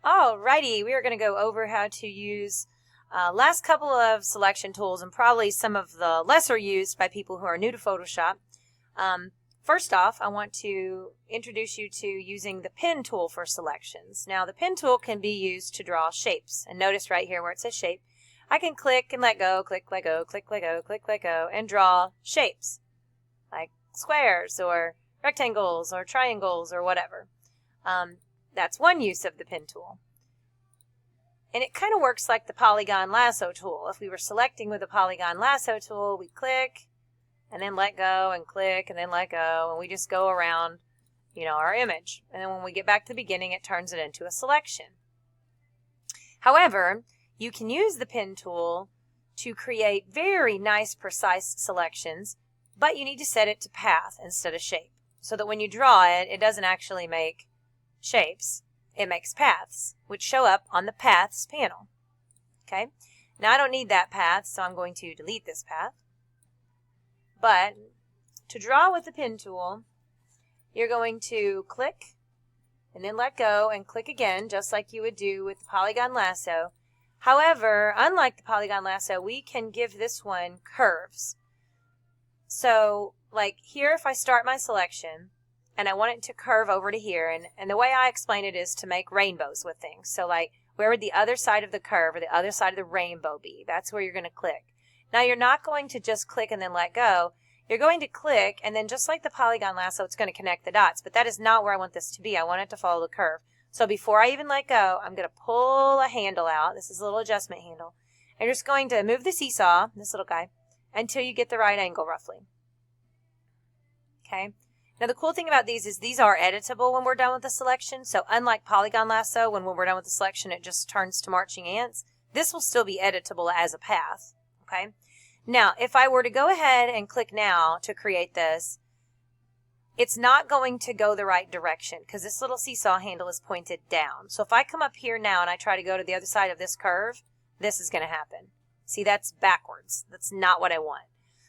Alrighty, we are going to go over how to use last couple of selection tools and probably some of the lesser used by people who are new to Photoshop. First off, I want to introduce you to using the pen tool for selections. Now, the pen tool can be used to draw shapes. And notice right here where it says shape, I can click and let go, click, let go, click, let go, click, let go, and draw shapes like squares or rectangles or triangles or whatever. That's one use of the pen tool. And it kind of works like the polygon lasso tool. If we were selecting with the polygon lasso tool, we click and then let go and click and then let go, and we just go around, our image. And then when we get back to the beginning, it turns it into a selection. However, you can use the pen tool to create very nice, precise selections, but you need to set it to path instead of shape, so that when you draw it, it doesn't actually make shapes. It makes paths, which show up on the Paths panel. Okay, now I don't need that path, so I'm going to delete this path. But to draw with the pen tool, you're going to click and then let go and click again, just like you would do with the polygon lasso. However, unlike the polygon lasso, we can give this one curves. So, like here, if I start my selection, and I want it to curve over to here, and the way I explain it is to make rainbows with things. So like, where would the other side of the curve or the other side of the rainbow be? That's where you're going to click. Now you're not going to just click and then let go. You're going to click, and then just like the polygon lasso, it's going to connect the dots, but that is not where I want this to be. I want it to follow the curve. So before I even let go, I'm going to pull a handle out. This is a little adjustment handle. And you're just going to move the seesaw, this little guy, until you get the right angle roughly. Okay. Now the cool thing about these are editable when we're done with the selection. So unlike polygon lasso, when we're done with the selection, it just turns to marching ants. This will still be editable as a path. Okay. Now, if I were to go ahead and click now to create this, it's not going to go the right direction because this little seesaw handle is pointed down. So if I come up here now and I try to go to the other side of this curve, this is going to happen. See, that's backwards. That's not what I want.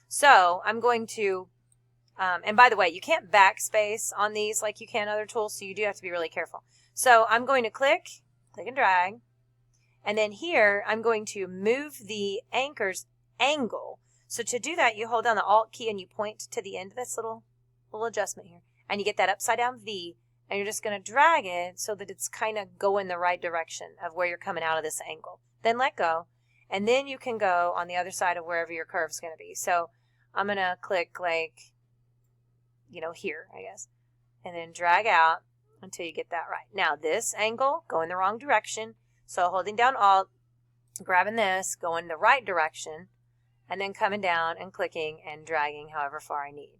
So I'm going to and by the way, you can't backspace on these like you can other tools, so you do have to be really careful. So I'm going to click and drag, and then here I'm going to move the anchor's angle. So to do that, you hold down the Alt key and you point to the end of this little adjustment here, and you get that upside down V, and you're just going to drag it so that it's kind of going the right direction of where you're coming out of this angle. Then let go, and then you can go on the other side of wherever your curve is going to be. So I'm going to click like, here, I guess, and then drag out until you get that right. Now this angle, go in the wrong direction. So holding down Alt, grabbing this, going the right direction, and then coming down and clicking and dragging however far I need.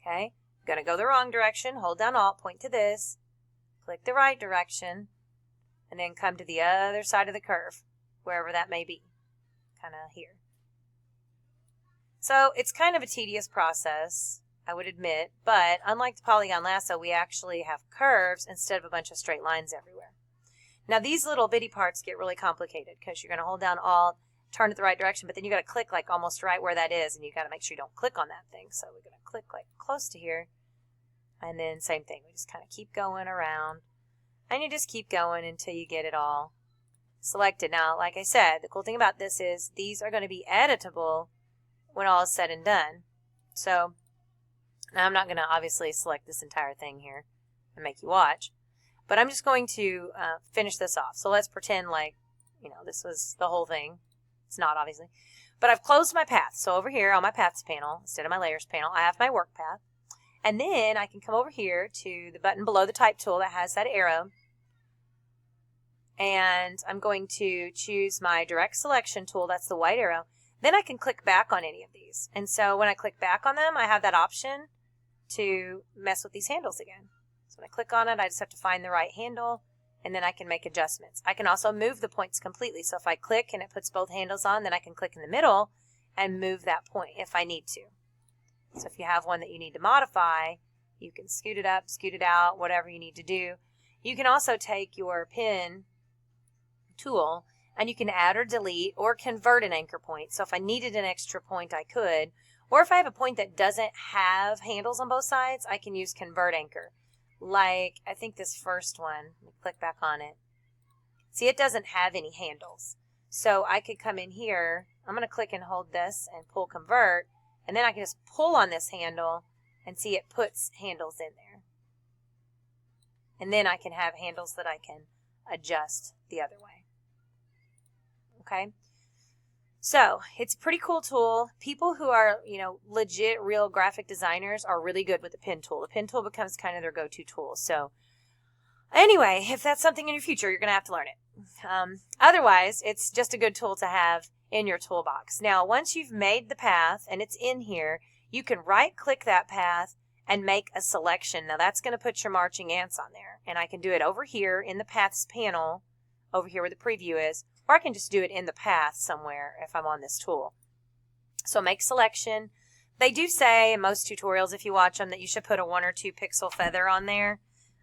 Okay, going to go the wrong direction, hold down Alt, point to this, click the right direction, and then come to the other side of the curve, wherever that may be, kind of here. So it's kind of a tedious process, I would admit, but unlike the polygon lasso, we actually have curves instead of a bunch of straight lines everywhere. Now these little bitty parts get really complicated because you're going to hold down Alt, turn it the right direction, but then you got to click like almost right where that is, and you got to make sure you don't click on that thing. So we're going to click like close to here, and then same thing. We just kind of keep going around, and you just keep going until you get it all selected. Now, like I said, the cool thing about this is these are going to be editable when all is said and done. So now I'm not going to obviously select this entire thing here and make you watch, but I'm just going to finish this off. So let's pretend like, this was the whole thing. It's not, obviously. But I've closed my path. So over here on my Paths panel, instead of my Layers panel, I have my Work Path. And then I can come over here to the button below the Type tool that has that arrow. And I'm going to choose my Direct Selection tool. That's the white arrow. Then I can click back on any of these. And so when I click back on them, I have that option to mess with these handles again. So when I click on it, I just have to find the right handle, and then I can make adjustments. I can also move the points completely. So if I click and it puts both handles on, then I can click in the middle and move that point if I need to. So if you have one that you need to modify, you can scoot it up, scoot it out, whatever you need to do. You can also take your pen tool and you can add or delete or convert an anchor point. So if I needed an extra point, I could. Or if I have a point that doesn't have handles on both sides, I can use convert anchor. Like, I think this first one, let me click back on it. See, it doesn't have any handles. So I could come in here, I'm going to click and hold this and pull convert, and then I can just pull on this handle and see it puts handles in there. And then I can have handles that I can adjust the other way. Okay? So it's a pretty cool tool. People who are, legit real graphic designers are really good with the pen tool. The pen tool becomes kind of their go-to tool. So anyway, if that's something in your future, you're going to have to learn it. Otherwise, it's just a good tool to have in your toolbox. Now, once you've made the path and it's in here, you can right-click that path and make a selection. Now, that's going to put your marching ants on there. And I can do it over here in the paths panel, over here where the preview is, or I can just do it in the path somewhere if I'm on this tool. So make selection. They do say in most tutorials, if you watch them, that you should put a 1 or 2 pixel feather on there.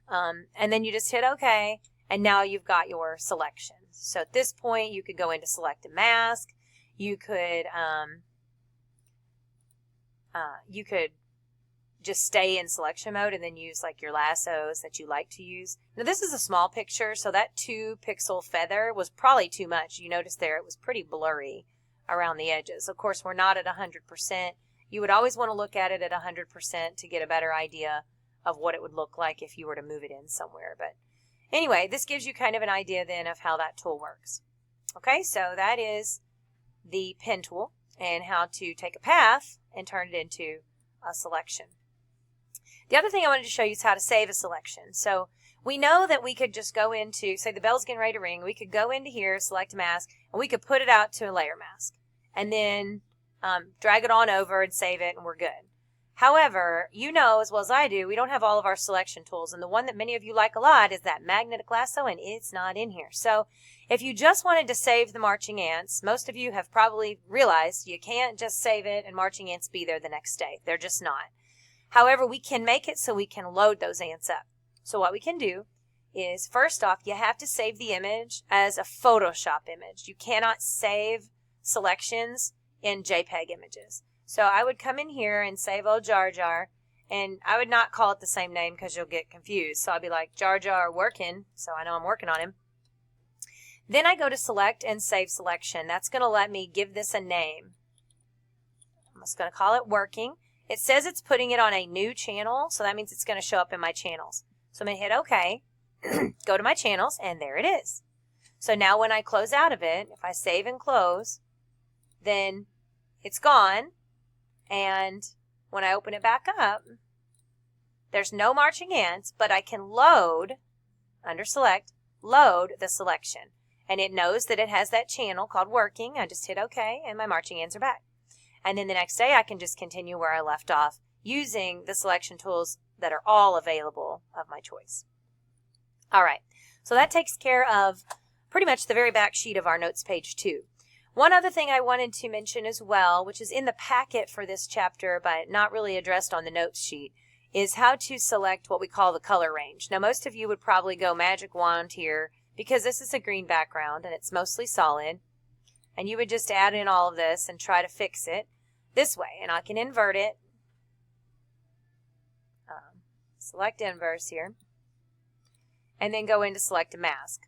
And then you just hit OK, and now you've got your selection. So at this point, you could go into select a mask. You could just stay in selection mode and then use like your lassos that you like to use. Now this is a small picture, so that 2 pixel feather was probably too much. You notice there it was pretty blurry around the edges. Of course, we're not at 100%. You would always want to look at it at 100% to get a better idea of what it would look like if you were to move it in somewhere. But anyway, this gives you kind of an idea then of how that tool works. Okay, so that is the pen tool and how to take a path and turn it into a selection. The other thing I wanted to show you is how to save a selection. So we know that we could just go into, say the bell's getting ready to ring, we could go into here, select a mask, and we could put it out to a layer mask. And then drag it on over and save it, and we're good. However, you know as well as I do, we don't have all of our selection tools. And the one that many of you like a lot is that magnetic lasso, and it's not in here. So if you just wanted to save the marching ants, most of you have probably realized you can't just save it and marching ants be there the next day. They're just not. However, we can make it so we can load those ants up. So what we can do is, first off, you have to save the image as a Photoshop image. You cannot save selections in JPEG images. So I would come in here and save old Jar Jar, and I would not call it the same name because you'll get confused. So I'd be like Jar Jar working, so I know I'm working on him. Then I go to select and save selection. That's going to let me give this a name. I'm just going to call it working. It says it's putting it on a new channel, so that means it's going to show up in my channels. So I'm going to hit OK, go to my channels, and there it is. So now when I close out of it, if I save and close, then it's gone. And when I open it back up, there's no marching ants, but I can load, under select, load the selection. And it knows that it has that channel called working. I just hit OK, and my marching ants are back. And then the next day, I can just continue where I left off using the selection tools that are all available of my choice. All right, so that takes care of pretty much the very back sheet of our notes page 2. One other thing I wanted to mention as well, which is in the packet for this chapter but not really addressed on the notes sheet, is how to select what we call the color range. Now, most of you would probably go magic wand here because this is a green background and it's mostly solid. And you would just add in all of this and try to fix it this way. And I can invert it. Select inverse here. And then go into select a mask.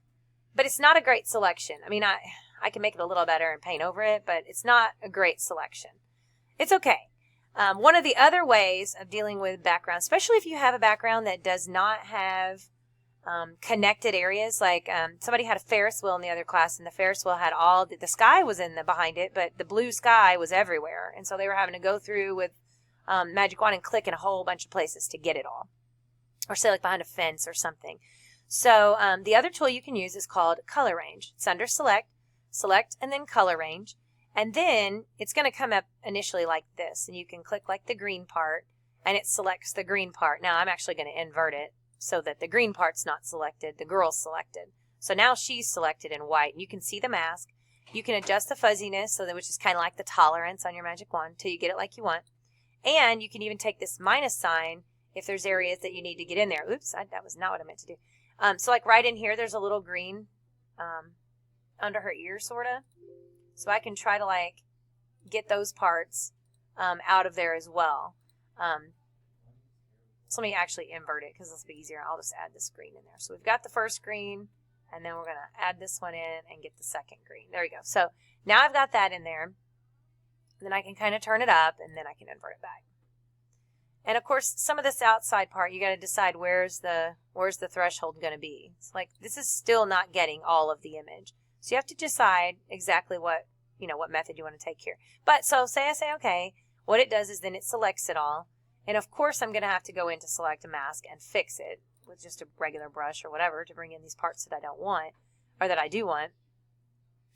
But it's not a great selection. I mean, I can make it a little better and paint over it, but it's not a great selection. It's okay. One of the other ways of dealing with background, especially if you have a background that does not have connected areas, like somebody had a Ferris wheel in the other class, and the Ferris wheel had all the sky was in the behind it, but the blue sky was everywhere, and so they were having to go through with magic wand and click in a whole bunch of places to get it all, or say like behind a fence or something. So the other tool you can use is called color range. It's under select, and then color range, and then it's going to come up initially like this, and you can click like the green part, and it selects the green part. Now I'm actually going to invert it so that the green part's not selected, the girl's selected. So now she's selected in white. You can see the mask. You can adjust the fuzziness, so that, which is kind of like the tolerance on your magic wand, till you get it like you want. And you can even take this minus sign if there's areas that you need to get in there. Oops, that was not what I meant to do. So like right in here, there's a little green under her ear, sort of. So I can try to like get those parts out of there as well. So let me actually invert it because this will be easier. I'll just add this green in there. So we've got the first green, And then we're going to add this one in and get the second green. There we go. So now I've got that in there. Then I can kind of turn it up, and then I can invert it back. And of course, some of this outside part, you got to decide where's the threshold going to be. It's like this is still not getting all of the image. So you have to decide exactly what method you want to take here. But so say I say okay, what it does is then it selects it all. And of course, I'm going to have to go into select a mask and fix it with just a regular brush or whatever to bring in these parts that I don't want, or that I do want.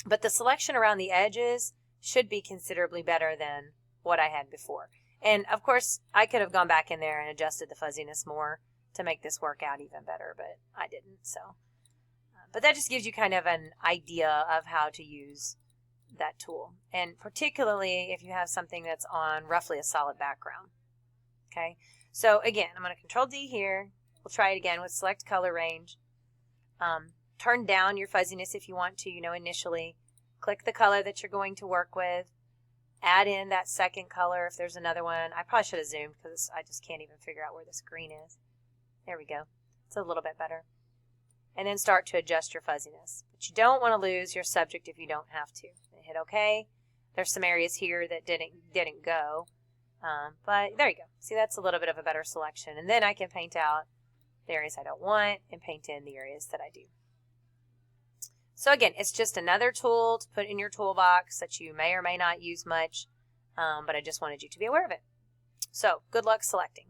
But the selection around the edges should be considerably better than what I had before. And of course, I could have gone back in there and adjusted the fuzziness more to make this work out even better, but I didn't. So, but that just gives you kind of an idea of how to use that tool. And particularly if you have something that's on roughly a solid background. Okay, so again, I'm going to Control D here. We'll try it again with select color range. Turn down your fuzziness if you want to, initially. Click the color that you're going to work with. Add in that second color if there's another one. I probably should have zoomed because I just can't even figure out where this green is. There we go. It's a little bit better. And then start to adjust your fuzziness. But you don't want to lose your subject if you don't have to. Hit OK. There's some areas here that didn't go. But there you go. See, that's a little bit of a better selection. And then I can paint out the areas I don't want and paint in the areas that I do. So again, it's just another tool to put in your toolbox that you may or may not use much, but I just wanted you to be aware of it. So good luck selecting.